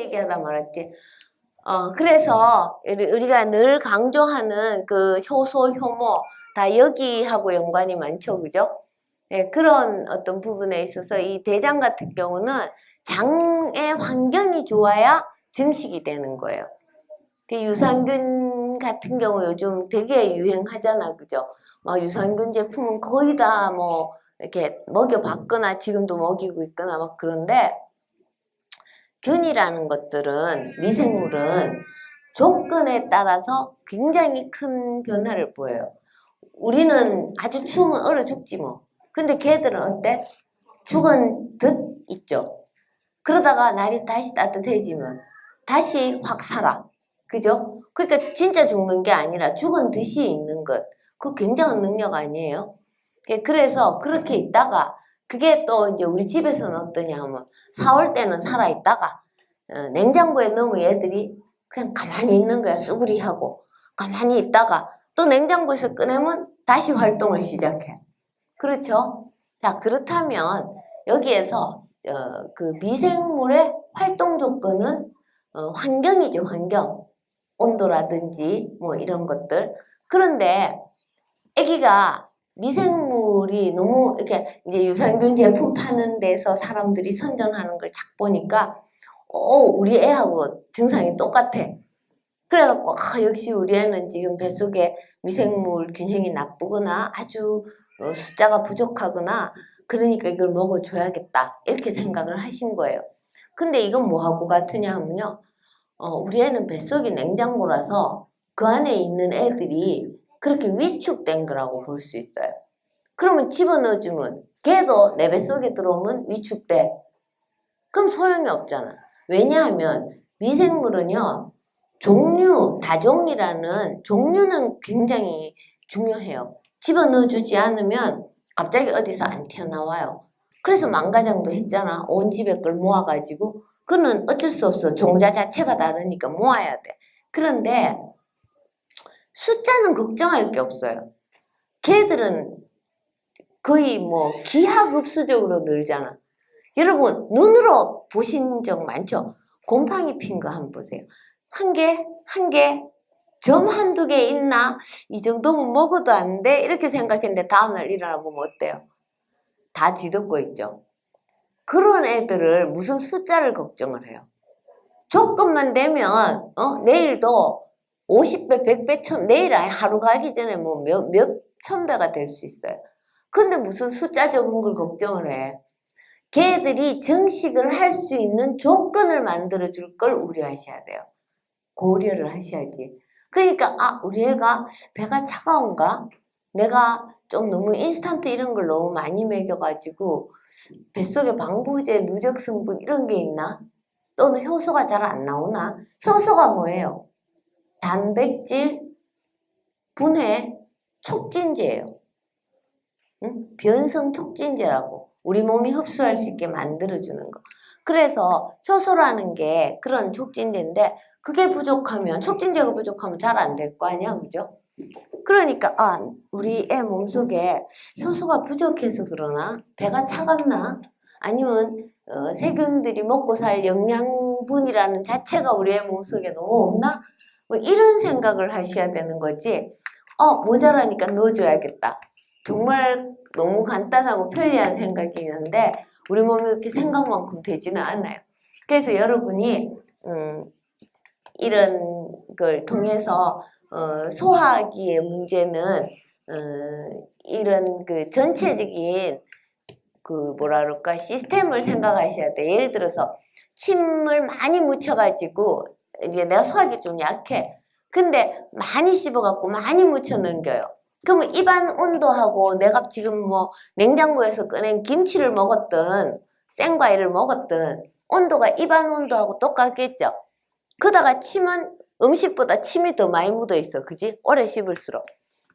얘기하다 말았지. 그래서 우리가 늘 강조하는 그 효소, 효모 다 여기하고 연관이 많죠, 그죠? 네, 그런 어떤 부분에 있어서 이 대장 같은 경우는 장의 환경이 좋아야 증식이 되는 거예요. 유산균 같은 경우 요즘 되게 유행하잖아, 그죠? 막 유산균 제품은 거의 다 뭐 이렇게 먹여봤거나 지금도 먹이고 있거나 막 그런데 균이라는 것들은 미생물은 조건에 따라서 굉장히 큰 변화를 보여요. 우리는 아주 추우면 얼어 죽지 뭐. 근데 걔들은 어때? 죽은 듯 있죠. 그러다가 날이 다시 따뜻해지면 다시 확 살아. 그죠? 그러니까 진짜 죽는 게 아니라 죽은 듯이 있는 것. 그거 굉장한 능력 아니에요? 그래서 그렇게 있다가 그게 또 이제 우리 집에서는 어떠냐 하면 사올 때는 살아있다가 냉장고에 넣으면 얘들이 그냥 가만히 있는 거야. 쑥으리하고 가만히 있다가 또 냉장고에서 꺼내면 다시 활동을 시작해. 그렇죠? 자, 그렇다면 여기에서 그 미생물의 활동 조건은 환경이죠, 환경. 온도라든지 뭐 이런 것들. 그런데 아기가 미생물이 너무 이렇게 이제 유산균 제품 파는 데서 사람들이 선전하는 걸 착 보니까 우리 애하고 증상이 똑같아. 그래갖고 역시 우리 애는 지금 뱃속에 미생물 균형이 나쁘거나 아주 숫자가 부족하거나 그러니까 이걸 먹어줘야겠다 이렇게 생각을 하신 거예요. 근데 이건 뭐하고 같으냐 하면요. 우리 애는 뱃속이 냉장고라서 그 안에 있는 애들이 그렇게 위축된 거라고 볼 수 있어요. 그러면 집어넣어주면 걔도 내 뱃속에 들어오면 위축돼. 그럼 소용이 없잖아. 왜냐하면 미생물은요. 다종이라는 종류는 굉장히 중요해요. 집어넣어주지 않으면 갑자기 어디서 안 튀어나와요. 그래서 망가장도 했잖아. 온 집에 걸 모아가지고. 그는 어쩔 수 없어. 종자 자체가 다르니까 모아야 돼. 그런데 숫자는 걱정할 게 없어요. 걔들은 거의 뭐 기하급수적으로 늘잖아. 여러분 눈으로 보신 적 많죠? 곰팡이 핀 거 한번 보세요. 한 개, 점 한두 개 있나? 이 정도면 먹어도 안 돼? 이렇게 생각했는데 다음날 일어나 보면 어때요? 다 뒤덮고 있죠. 그런 애들을 무슨 숫자를 걱정을 해요. 조금만 되면 내일도 50배, 100배, 내일 아예 하루 가기 전에 뭐 몇 천 배가 될 수 있어요. 근데 무슨 숫자 적은 걸 걱정을 해. 걔들이 증식을 할 수 있는 조건을 만들어줄 걸 우려하셔야 돼요. 고려를 하셔야지. 그러니까 우리 애가 배가 차가운가? 내가 좀 너무 인스턴트 이런 걸 너무 많이 먹여가지고 뱃속에 방부제, 누적 성분 이런 게 있나? 또는 효소가 잘 안 나오나? 효소가 뭐예요? 단백질 분해 촉진제예요. 응? 변성 촉진제라고. 우리 몸이 흡수할 수 있게 만들어주는 거. 그래서 효소라는 게 그런 촉진제인데 그게 부족하면 촉진제가 부족하면 잘 안 될 거 아니야, 그죠? 그러니까 우리 애 몸속에 효소가 부족해서 그러나? 배가 차갑나? 아니면 세균들이 먹고 살 영양분이라는 자체가 우리 애 몸속에 너무 없나? 뭐 이런 생각을 하셔야 되는 거지. 모자라니까 넣어줘야겠다. 정말 너무 간단하고 편리한 생각이는데 우리 몸이 그렇게 생각만큼 되지는 않아요. 그래서 여러분이 이런 걸 통해서 소화기의 문제는 이런 그 전체적인 그 뭐라 그럴까 시스템을 생각하셔야 돼. 예를 들어서 침을 많이 묻혀가지고 이제 내가 소화기 좀 약해. 근데 많이 씹어갖고 많이 묻혀 넘겨요. 그러면 입안 온도하고 내가 지금 뭐 냉장고에서 꺼낸 김치를 먹었든 생과일을 먹었든 온도가 입안 온도하고 똑같겠죠. 그러다가 침은 음식보다 침이 더 많이 묻어 있어. 그지? 오래 씹을수록.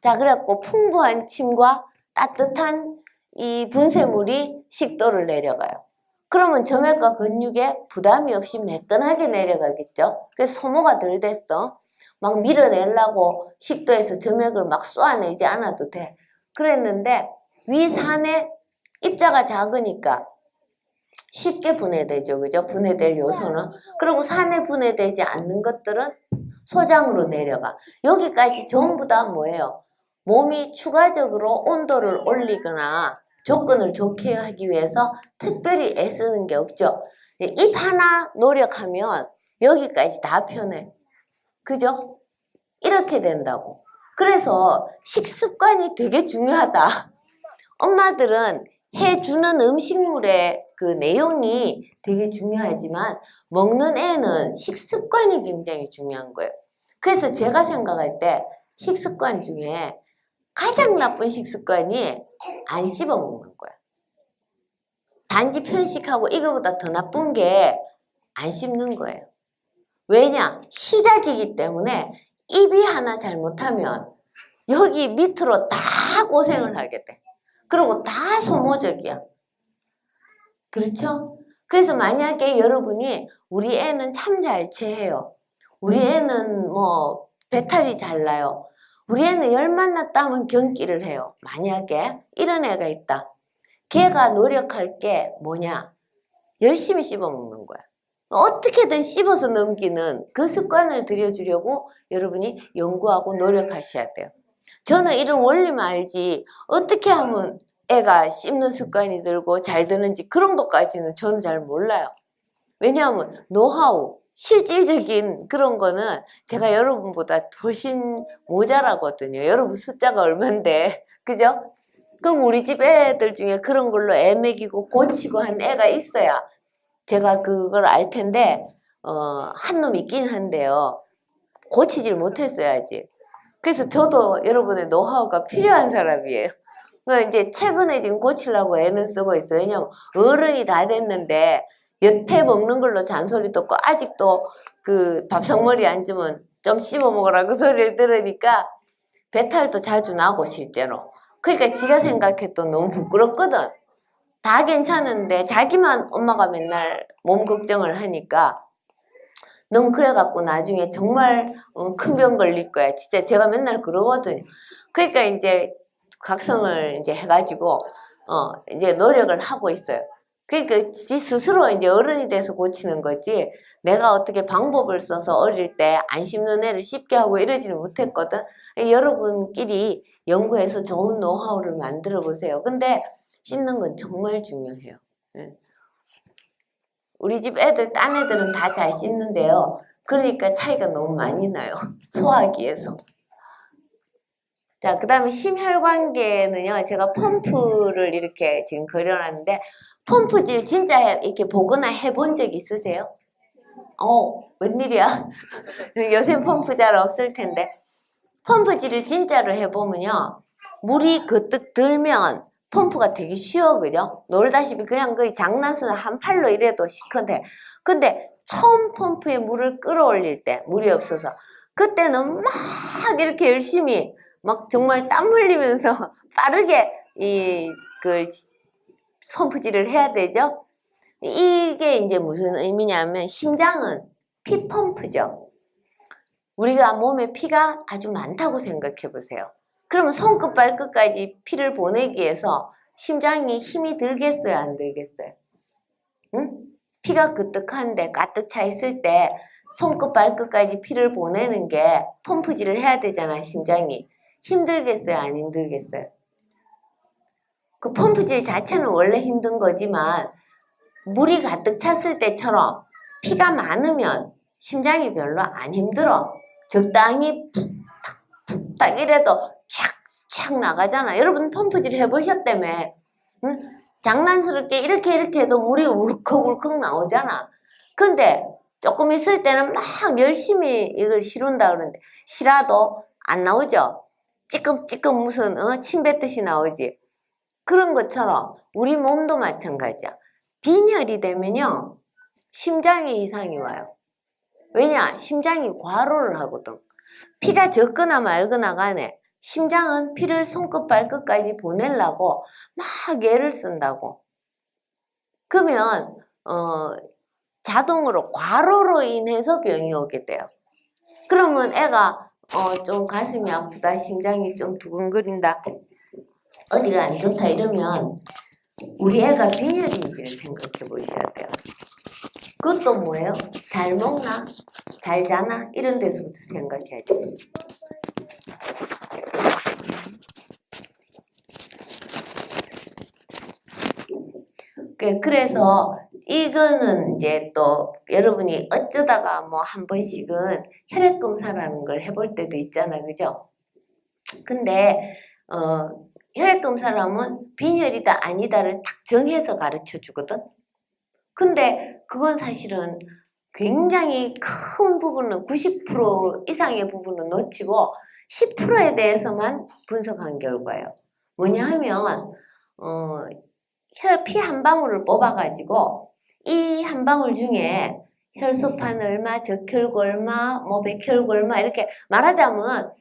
자, 그래갖고 풍부한 침과 따뜻한 이 분쇄물이 식도를 내려가요. 그러면 점액과 근육에 부담이 없이 매끈하게 내려가겠죠. 그래서 소모가 덜 됐어. 막 밀어내려고 식도에서 점액을 막 쏘아내지 않아도 돼. 그랬는데 위산의 입자가 작으니까 쉽게 분해되죠. 그죠? 분해될 요소는. 그리고 산에 분해되지 않는 것들은 소장으로 내려가. 여기까지 전부 다 뭐예요? 몸이 추가적으로 온도를 올리거나 조건을 좋게 하기 위해서 특별히 애쓰는 게 없죠. 입 하나 노력하면 여기까지 다 편해. 그죠? 이렇게 된다고. 그래서 식습관이 되게 중요하다. 엄마들은 해주는 음식물의 그 내용이 되게 중요하지만 먹는 애는 식습관이 굉장히 중요한 거예요. 그래서 제가 생각할 때 식습관 중에 가장 나쁜 식습관이 안 씹어 먹는 거야. 단지 편식하고 이거보다 더 나쁜 게 안 씹는 거예요. 왜냐? 시작이기 때문에 입이 하나 잘못하면 여기 밑으로 다 고생을 하게 돼. 그리고 다 소모적이야. 그렇죠? 그래서 만약에 여러분이 우리 애는 참 잘 체해요. 우리 애는 뭐 배탈이 잘 나요. 우리 애는 열 만났다 하면 경기를 해요. 만약에 이런 애가 있다. 걔가 노력할 게 뭐냐? 열심히 씹어먹는 거야. 어떻게든 씹어서 넘기는 그 습관을 들여주려고 여러분이 연구하고 노력하셔야 돼요. 저는 이런 원리만 알지 어떻게 하면 애가 씹는 습관이 들고 잘 드는지 그런 것까지는 저는 잘 몰라요. 왜냐하면 노하우, 실질적인 그런 거는 제가 여러분보다 훨씬 모자라거든요. 여러분 숫자가 얼만데, 그죠? 그럼 우리 집 애들 중에 그런 걸로 애 먹이고 고치고 한 애가 있어야 제가 그걸 알 텐데 한 놈 있긴 한데요. 고치질 못했어야지. 그래서 저도 여러분의 노하우가 필요한 사람이에요. 그러니까 이제 최근에 지금 고치려고 애는 쓰고 있어요. 왜냐면 어른이 다 됐는데 여태 먹는 걸로 잔소리 듣고 아직도 그 밥상머리 앉으면 좀 씹어 먹으라고 소리를 들으니까 배탈도 자주 나고 실제로. 그러니까 지가 생각해도 너무 부끄럽거든. 다 괜찮은데 자기만 엄마가 맨날 몸 걱정을 하니까 넌 그래갖고 나중에 정말 큰 병 걸릴 거야. 진짜 제가 맨날 그러거든요. 그러니까 이제 각성을 이제 해가지고 이제 노력을 하고 있어요. 그러니까 지 스스로 이제 어른이 돼서 고치는 거지. 내가 어떻게 방법을 써서 어릴 때 안 씹는 애를 씹게 하고 이러지를 못했거든. 여러분끼리 연구해서 좋은 노하우를 만들어 보세요. 근데 씹는 건 정말 중요해요. 우리 집 애들, 딴 애들은 다 잘 씹는데요. 그러니까 차이가 너무 많이 나요. 소화기에서. 자, 그 다음에 심혈관계는요, 제가 펌프를 이렇게 지금 그려놨는데, 펌프질 진짜 이렇게 보거나 해본 적 있으세요? 웬일이야? 요새 펌프 잘 없을 텐데. 펌프질을 진짜로 해보면요, 물이 그뜩 들면 펌프가 되게 쉬워, 그죠? 놀다시피 그냥 그 장난수나 한 팔로 이래도 시커대. 근데 처음 펌프에 물을 끌어올릴 때, 물이 없어서, 그때는 막 이렇게 열심히 막 정말 땀 흘리면서 빠르게 그 펌프질을 해야 되죠. 이게 이제 무슨 의미냐면 심장은 피 펌프죠. 우리가 몸에 피가 아주 많다고 생각해 보세요. 그러면 손끝 발끝까지 피를 보내기 위해서 심장이 힘이 들겠어요, 안 들겠어요? 응? 피가 그뜩한데 가득 차 있을 때 손끝 발끝까지 피를 보내는 게 펌프질을 해야 되잖아, 심장이. 힘들겠어요, 안 힘들겠어요? 그 펌프질 자체는 원래 힘든 거지만 물이 가득 찼을 때처럼 피가 많으면 심장이 별로 안 힘들어. 적당히 푹탁 이래도 촥촥 나가잖아. 여러분 펌프질 해보셨다며. 응? 장난스럽게 이렇게 해도 물이 울컥울컥 나오잖아. 근데 조금 있을 때는 막 열심히 이걸 시룬다 그러는데 실어도 안 나오죠. 찌끔찌끔 무슨 침 뱉듯이 나오지. 그런 것처럼 우리 몸도 마찬가지야. 빈혈이 되면요, 심장에 이상이 와요. 왜냐? 심장이 과로를 하거든. 피가 적거나 말거나 간에 심장은 피를 손끝 발끝까지 보내려고 막 애를 쓴다고. 그러면 자동으로 과로로 인해서 병이 오게 돼요. 그러면 애가 좀 가슴이 아프다, 심장이 좀 두근거린다, 어디가 안 좋다 이러면 우리 애가 빈혈인지를 생각해 보셔야 돼요. 그것도 뭐예요? 잘 먹나? 잘 자나? 이런 데서부터 생각해야죠. 그래서 이거는 이제 또 여러분이 어쩌다가 뭐 한 번씩은 혈액 검사라는 걸 해볼 때도 있잖아, 그죠? 근데 혈액 검사를 하면 빈혈이다 아니다를 딱 정해서 가르쳐 주거든. 근데 그건 사실은 굉장히 큰 부분은 90% 이상의 부분은 놓치고 10%에 대해서만 분석한 결과예요. 뭐냐 하면 피 한 방울을 뽑아가지고 이 한 방울 중에 혈소판 얼마, 적혈구 얼마, 뭐 백혈구 얼마 이렇게 말하자면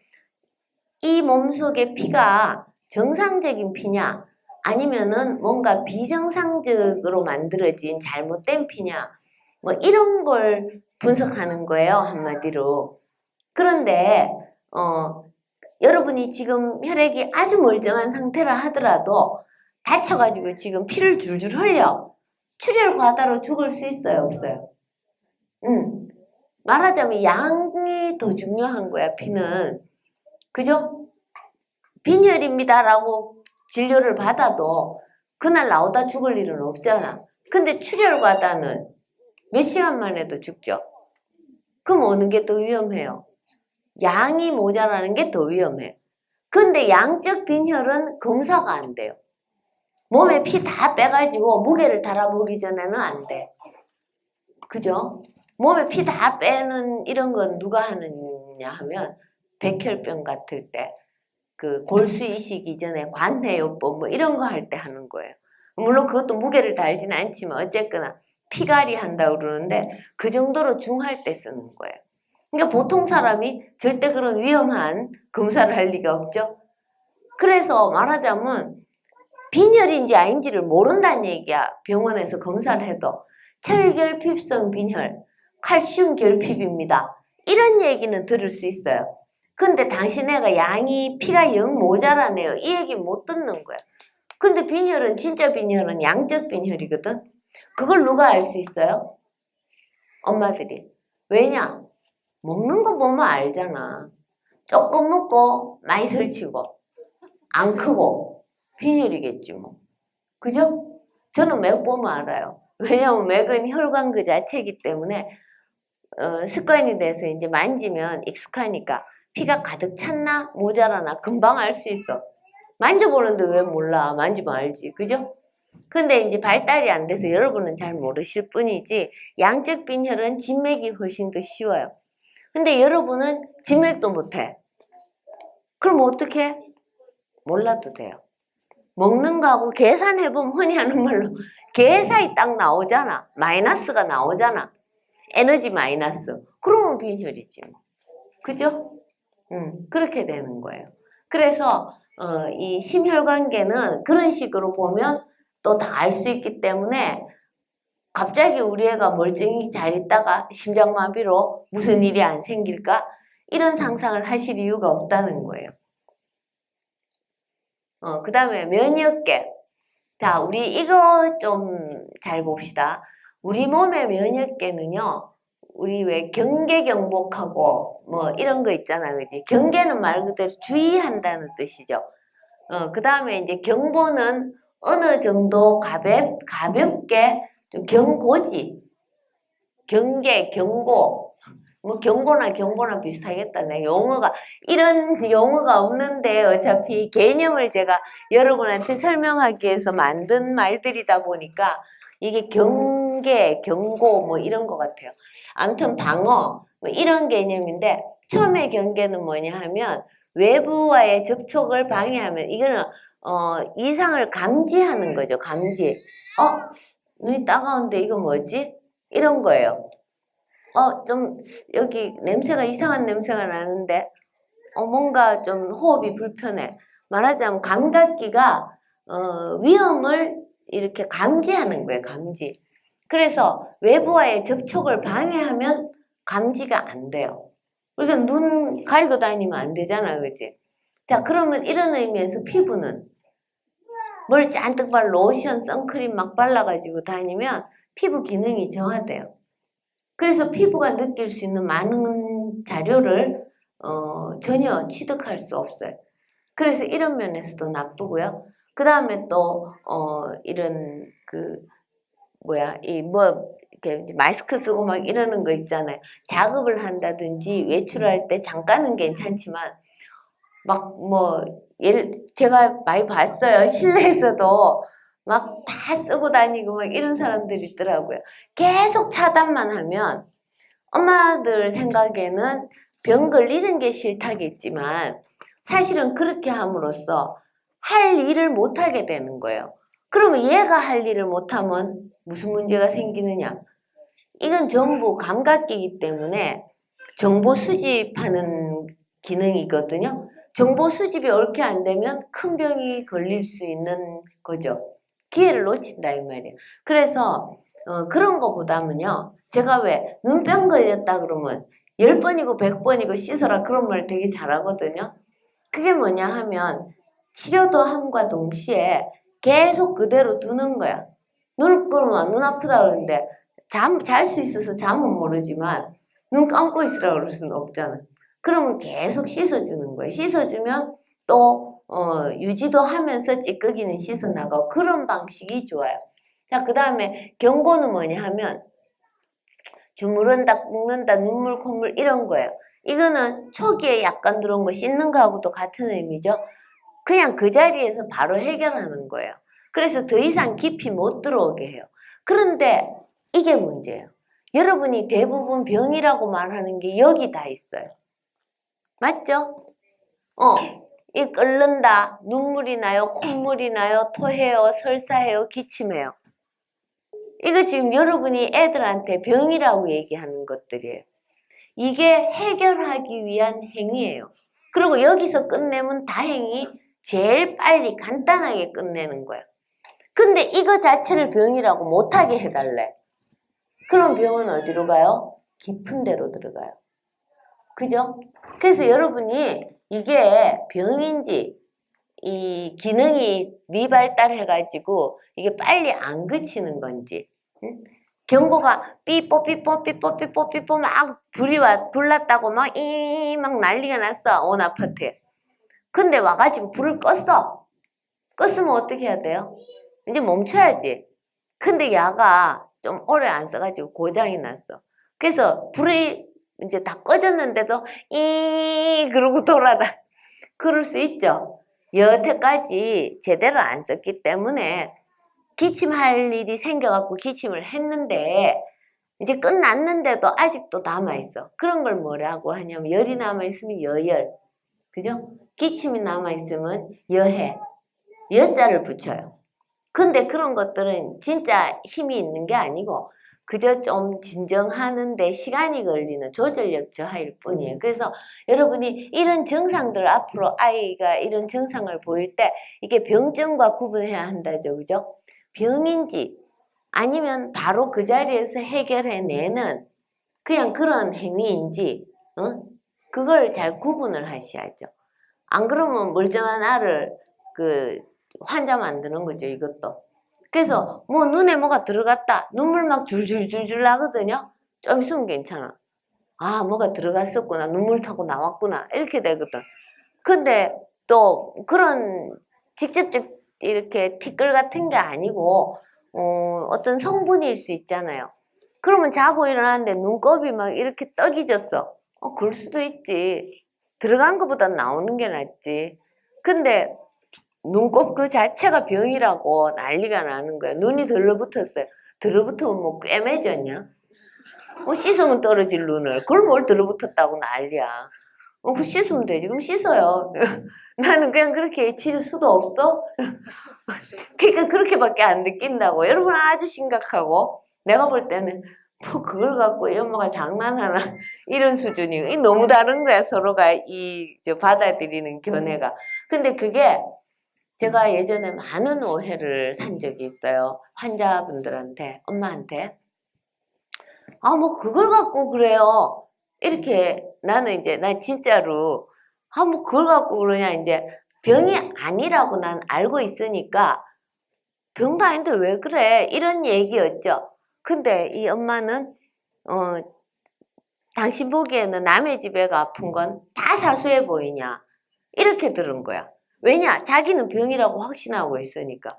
이 몸속의 피가 정상적인 피냐 아니면은 뭔가 비정상적으로 만들어진 잘못된 피냐 뭐 이런 걸 분석하는 거예요, 한마디로. 그런데 여러분이 지금 혈액이 아주 멀쩡한 상태라 하더라도 다쳐가지고 지금 피를 줄줄 흘려. 출혈 과다로 죽을 수 있어요, 없어요? 말하자면 양이 더 중요한 거야, 피는. 그죠? 빈혈입니다라고 진료를 받아도 그날 나오다 죽을 일은 없잖아. 근데 출혈 과다는 몇 시간 만에도 죽죠. 그럼 어느 게 더 위험해요? 양이 모자라는 게 더 위험해. 근데 양적 빈혈은 검사가 안 돼요. 몸에 피 다 빼가지고 무게를 달아보기 전에는 안 돼. 그죠? 몸에 피 다 빼는 이런 건 누가 하느냐 하면 백혈병 같을 때 그 골수 이식 이전에 관해요법 뭐 이런 거 할 때 하는 거예요. 물론 그것도 무게를 달지는 않지만 어쨌거나 피갈이 한다고 그러는데 그 정도로 중할 때 쓰는 거예요. 그러니까 보통 사람이 절대 그런 위험한 검사를 할 리가 없죠. 그래서 말하자면 빈혈인지 아닌지를 모른다는 얘기야. 병원에서 검사를 해도 철결핍성 빈혈, 칼슘 결핍입니다. 이런 얘기는 들을 수 있어요. 근데 당신 애가 양이 피가 영 모자라네요. 이 얘기 못 듣는 거야. 근데 빈혈은 진짜 빈혈은 양적 빈혈이거든. 그걸 누가 알 수 있어요? 엄마들이. 왜냐? 먹는 거 보면 알잖아. 조금 먹고 많이 설치고 안 크고 빈혈이겠지 뭐. 그죠? 저는 맥 보면 알아요. 왜냐면 맥은 혈관 그 자체이기 때문에 습관이 돼서 이제 만지면 익숙하니까 피가 가득 찼나 모자라나 금방 알 수 있어. 만져보는데 왜 몰라? 만지면 알지. 그죠? 근데 이제 발달이 안 돼서 여러분은 잘 모르실 뿐이지 양적 빈혈은 진맥이 훨씬 더 쉬워요. 근데 여러분은 진맥도 못해. 그럼 어떻게? 몰라도 돼요. 먹는 거하고 계산해보면 흔히 하는 말로 계산이 딱 나오잖아. 마이너스가 나오잖아. 에너지 마이너스. 그러면 빈혈이지 뭐. 그죠? 그렇게 되는 거예요. 그래서 이 심혈관계는 그런 식으로 보면 또 다 알 수 있기 때문에 갑자기 우리 애가 멀쩡히 잘 있다가 심장마비로 무슨 일이 안 생길까? 이런 상상을 하실 이유가 없다는 거예요. 그 다음에 면역계. 자, 우리 이거 좀 잘 봅시다. 우리 몸의 면역계는요, 우리 왜 경계 경복하고 뭐 이런 거 있잖아, 그지? 경계는 말 그대로 주의한다는 뜻이죠. 그 다음에 이제 경보는 어느 정도 가볍게 좀 경고지. 경계, 경고. 뭐 경보나 비슷하겠다. 내 용어가 이런 용어가 없는데 어차피 개념을 제가 여러분한테 설명하기 위해서 만든 말들이다 보니까 이게 경계, 경고 뭐 이런 것 같아요. 아무튼 방어 뭐 이런 개념인데 처음에 경계는 뭐냐 하면 외부와의 접촉을 방해하면 이거는 이상을 감지하는 거죠. 감지. 눈이 따가운데 이거 뭐지? 이런 거예요. 좀 여기 냄새가 이상한 냄새가 나는데 뭔가 좀 호흡이 불편해. 말하자면 감각기가 위험을 이렇게 감지하는 거예요. 감지. 그래서 외부와의 접촉을 방해하면 감지가 안 돼요. 우리가 눈 가리고 다니면 안 되잖아, 그지? 자, 그러면 이런 의미에서 피부는 뭘 잔뜩 로션, 선크림 막 발라가지고 다니면 피부 기능이 저하돼요. 그래서 피부가 느낄 수 있는 많은 자료를 전혀 취득할 수 없어요. 그래서 이런 면에서도 나쁘고요. 그 다음에 또 이런 이렇게 마스크 쓰고 막 이러는 거 있잖아요. 작업을 한다든지 외출할 때 잠깐은 괜찮지만 제가 많이 봤어요. 실내에서도 막 다 쓰고 다니고 막 이런 사람들이 있더라고요. 계속 차단만 하면 엄마들 생각에는 병 걸리는 게 싫다겠지만 사실은 그렇게 함으로써 할 일을 못하게 되는 거예요. 그러면 얘가 할 일을 못하면 무슨 문제가 생기느냐? 이건 전부 감각기이기 때문에 정보 수집하는 기능이거든요. 정보 수집이 옳게 안 되면 큰 병이 걸릴 수 있는 거죠. 기회를 놓친다 이 말이에요. 그래서 그런 거보다는요. 제가 왜 눈병 걸렸다 그러면 10번이고 100번이고 씻어라 그런 말 되게 잘하거든요. 그게 뭐냐 하면 치료도 함과 동시에 계속 그대로 두는 거야. 눈을 끌면 눈 아프다 그러는데 잘 수 있어서 잠은 모르지만 눈 감고 있으라고 그럴 수는 없잖아. 그러면 계속 씻어주는 거예요. 씻어주면 또 유지도 하면서 찌꺼기는 씻어나가고 그런 방식이 좋아요. 자, 그 다음에 경고는 뭐냐 하면 주무른다, 꾹는다, 눈물, 콧물 이런 거예요. 이거는 초기에 약간 들어온 거 씻는 거하고도 같은 의미죠. 그냥 그 자리에서 바로 해결하는 거예요. 그래서 더 이상 깊이 못 들어오게 해요. 그런데 이게 문제예요. 여러분이 대부분 병이라고 말하는 게 여기 다 있어요. 맞죠? 이 끓는다, 눈물이 나요, 콧물이 나요, 토해요, 설사해요, 기침해요. 이거 지금 여러분이 애들한테 병이라고 얘기하는 것들이에요. 이게 해결하기 위한 행위예요. 그리고 여기서 끝내면 다행히 제일 빨리 간단하게 끝내는 거야. 근데 이거 자체를 병이라고 못하게 해달래. 그럼 병은 어디로 가요? 깊은 데로 들어가요. 그죠? 그래서 여러분이 이게 병인지 이 기능이 미발달해가지고 이게 빨리 안 그치는 건지 응? 경고가 삐뽀 삐뽀 삐뽀 삐뽀 삐뽀 막 불났다고 막 난리가 났어 온 아파트에. 근데 와가지고 불을 껐어. 껐으면 어떻게 해야 돼요? 이제 멈춰야지. 근데 야가 좀 오래 안 써가지고 고장이 났어. 그래서 불이 이제 다 꺼졌는데도 그러고 돌아다. 그럴 수 있죠. 여태까지 제대로 안 썼기 때문에 기침할 일이 생겨갖고 기침을 했는데 이제 끝났는데도 아직도 남아있어. 그런 걸 뭐라고 하냐면 열이 남아있으면 여열. 그죠? 기침이 남아있으면 여해. 여자를 붙여요. 근데 그런 것들은 진짜 힘이 있는 게 아니고 그저 좀 진정하는데 시간이 걸리는 조절력 저하일 뿐이에요. 그래서 여러분이 이런 증상들 앞으로 아이가 이런 증상을 보일 때 이게 병증과 구분해야 한다죠. 그죠? 병인지 아니면 바로 그 자리에서 해결해내는 그냥 그런 행위인지 그걸 잘 구분을 하셔야죠. 안 그러면 멀쩡한 알을 환자 만드는 거죠, 이것도. 그래서 뭐 눈에 뭐가 들어갔다. 눈물 막 줄줄줄줄 나거든요. 좀 있으면 괜찮아. 아, 뭐가 들어갔었구나. 눈물 타고 나왔구나. 이렇게 되거든. 근데 또 그런 직접적 이렇게 티끌 같은 게 아니고 어떤 성분일 수 있잖아요. 그러면 자고 일어났는데 눈곱이 막 이렇게 떡이졌어. 그럴 수도 있지. 들어간 것보다 나오는 게 낫지. 근데 눈곱 그 자체가 병이라고 난리가 나는 거야. 눈이 들러붙었어요. 들러붙으면 뭐 꿰매졌냐? 씻으면 떨어질 눈을. 그걸 뭘 들러붙었다고 난리야. 그 씻으면 되지. 그럼 씻어요. 나는 그냥 그렇게 칠 수도 없어? 그러니까 그렇게밖에 안 느낀다고. 여러분 아주 심각하고. 내가 볼 때는 뭐 그걸 갖고 이 엄마가 장난하나 이런 수준이 너무 다른 거야. 서로가 받아들이는 견해가. 근데 그게 제가 예전에 많은 오해를 산 적이 있어요. 환자분들한테, 엄마한테. 뭐 그걸 갖고 그래요. 이렇게 나는 나 진짜로 뭐 그걸 갖고 그러냐 병이 아니라고 난 알고 있으니까 병도 아닌데 왜 그래? 이런 얘기였죠. 근데 이 엄마는 당신 보기에는 남의 집 애가 아픈 건 다 사소해 보이냐? 이렇게 들은 거야. 왜냐? 자기는 병이라고 확신하고 있으니까.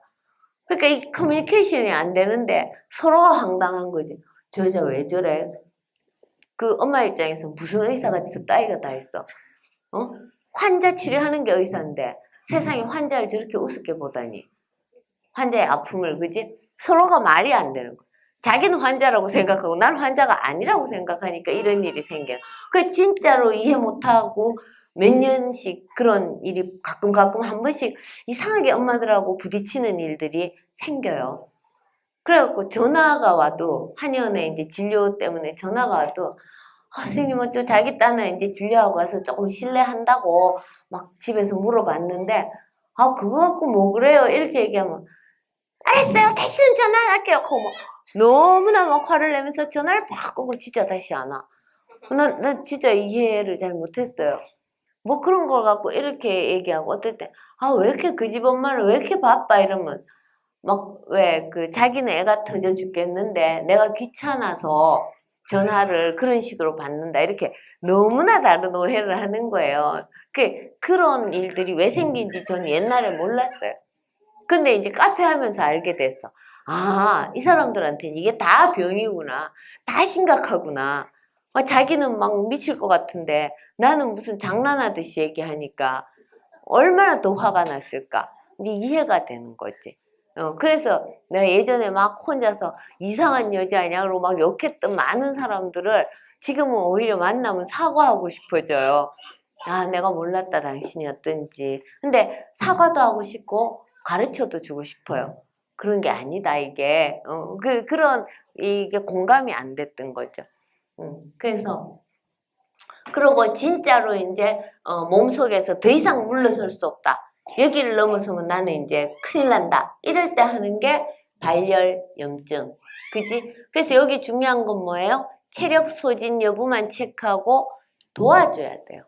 그러니까 이 커뮤니케이션이 안 되는데 서로가 황당한 거지. 저 여자 왜 저래? 그 엄마 입장에서 무슨 의사가 저 따위가 다 있어. 환자 치료하는 게 의사인데 세상에 환자를 저렇게 우습게 보다니. 환자의 아픔을, 그지? 서로가 말이 안 되는 거야. 자기는 환자라고 생각하고 나는 환자가 아니라고 생각하니까 이런 일이 생겨. 그 진짜로 이해 못하고 몇 년씩 그런 일이 가끔 한 번씩 이상하게 엄마들하고 부딪히는 일들이 생겨요. 그래갖고 전화가 와도 한의원에 이제 진료 때문에 전화가 와도 선생님 어쩌 자기 딴에 이제 진료하고 와서 조금 실례한다고 막 집에서 물어봤는데 그거 갖고 뭐 그래요? 이렇게 얘기하면 알았어요. 다시는 전화 안 할게요. 뭐 너무나 막 화를 내면서 전화를 바꾸고 진짜 다시 안 와. 난 진짜 이해를 잘 못했어요. 뭐 그런 걸 갖고 이렇게 얘기하고 어떨 때 왜 이렇게 그 집 엄마는 왜 이렇게 바빠 이러면 막 왜 그 자기는 애가 터져 죽겠는데 내가 귀찮아서 전화를 그런 식으로 받는다 이렇게 너무나 다른 오해를 하는 거예요. 그런 일들이 왜 생긴지 전 옛날에 몰랐어요. 근데 이제 카페 하면서 알게 됐어. 이 사람들한테는 이게 다 병이구나. 다 심각하구나. 자기는 막 미칠 것 같은데 나는 무슨 장난하듯이 얘기하니까 얼마나 더 화가 났을까. 이제 이해가 되는 거지. 그래서 내가 예전에 막 혼자서 이상한 여자냐 그러고 막 욕했던 많은 사람들을 지금은 오히려 만나면 사과하고 싶어져요. 내가 몰랐다 당신이 어떤지. 근데 사과도 하고 싶고 가르쳐도 주고 싶어요. 그런 게 아니다 이게. 그런 이게 공감이 안 됐던 거죠. 그래서 그러고 진짜로 이제 몸속에서 더 이상 물러설 수 없다. 여기를 넘어서면 나는 이제 큰일 난다. 이럴 때 하는 게 발열염증. 그지? 그래서 여기 중요한 건 뭐예요? 체력 소진 여부만 체크하고 도와줘야 돼요.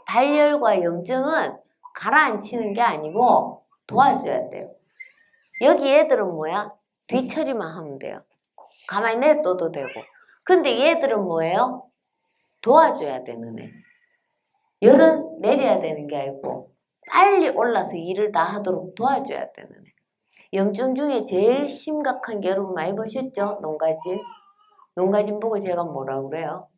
발열과 염증은 가라앉히는 게 아니고 도와줘야 돼요. 여기 얘들은 뭐야? 뒤처리만 하면 돼요. 가만히 냅둬도 되고. 근데 얘들은 뭐예요? 도와줘야 되는 애. 열은 내려야 되는 게 아니고 빨리 올라서 일을 다 하도록 도와줘야 되는 애. 염증 중에 제일 심각한 게 여러분 많이 보셨죠? 농가진. 농가진 보고 제가 뭐라 그래요?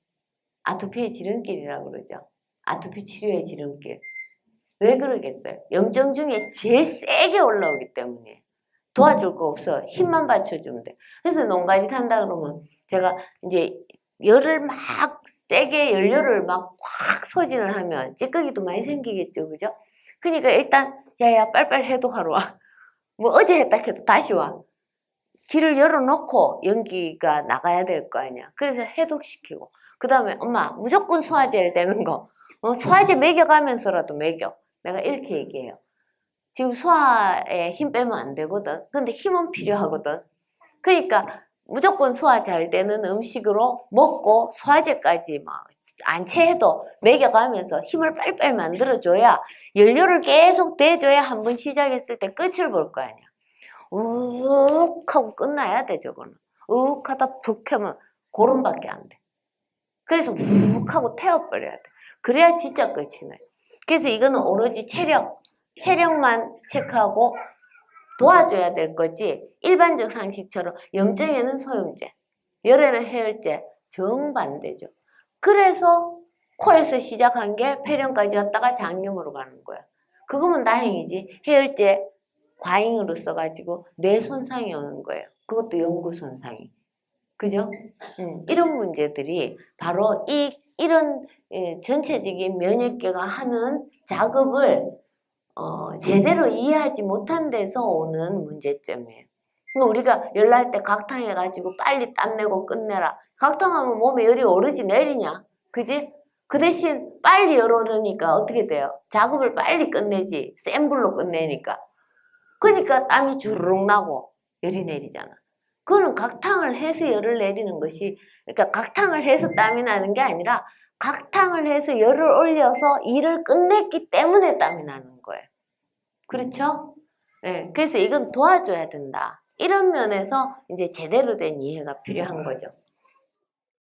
아토피의 지름길이라고 그러죠. 아토피 치료의 지름길. 왜 그러겠어요? 염증 중에 제일 세게 올라오기 때문에 도와줄 거 없어. 힘만 받쳐주면 돼. 그래서 농가짓 한다 그러면 제가 이제 열을 막 세게 연료를 막 확 소진을 하면 찌꺼기도 많이 생기겠죠. 그죠? 그러니까 일단 야야 빨빨 해독하러 와. 뭐 어제 했다 해도 다시 와. 길을 열어놓고 연기가 나가야 될 거 아니야. 그래서 해독시키고 그 다음에 엄마 무조건 소화제를 되는 거 소화제 먹여가면서라도 먹여. 내가 이렇게 얘기해요. 지금 소화에 힘 빼면 안 되거든. 근데 힘은 필요하거든. 그러니까 무조건 소화 잘 되는 음식으로 먹고 소화제까지 막 안채해도 먹여가면서 힘을 빨빨 만들어줘야 연료를 계속 대줘야 한 번 시작했을 때 끝을 볼 거 아니야. 욱 하고 끝나야 돼 저거는. 욱 하다 툭 하면 고름밖에 안 돼. 그래서 욱 하고 태워버려야 돼. 그래야 진짜 끝이 나요. 그래서 이거는 오로지 체력만 체크하고 도와줘야 될 거지 일반적 상식처럼 염증에는 소염제, 열에는 해열제 정반대죠. 그래서 코에서 시작한 게 폐렴까지 왔다가 장염으로 가는 거야. 그거면 다행이지. 해열제 과잉으로 써가지고 뇌 손상이 오는 거예요. 그것도 영구 손상이. 그죠? 이런 문제들이 바로 이런 전체적인 면역계가 하는 작업을 제대로 이해하지 못한 데서 오는 문제점이에요. 그러니까 우리가 열 날 때 각탕해가지고 빨리 땀내고 끝내라. 각탕하면 몸에 열이 오르지 내리냐? 그지? 그 대신 빨리 열 오르니까 어떻게 돼요? 작업을 빨리 끝내지. 센 불로 끝내니까. 그러니까 땀이 주르륵 나고 열이 내리잖아. 그거는 각탕을 해서 열을 내리는 것이, 그러니까 각탕을 해서 땀이 나는 게 아니라 각탕을 해서 열을 올려서 일을 끝냈기 때문에 땀이 나는 거예요. 그렇죠? 네, 그래서 이건 도와줘야 된다. 이런 면에서 이제 제대로 된 이해가 필요한 거죠.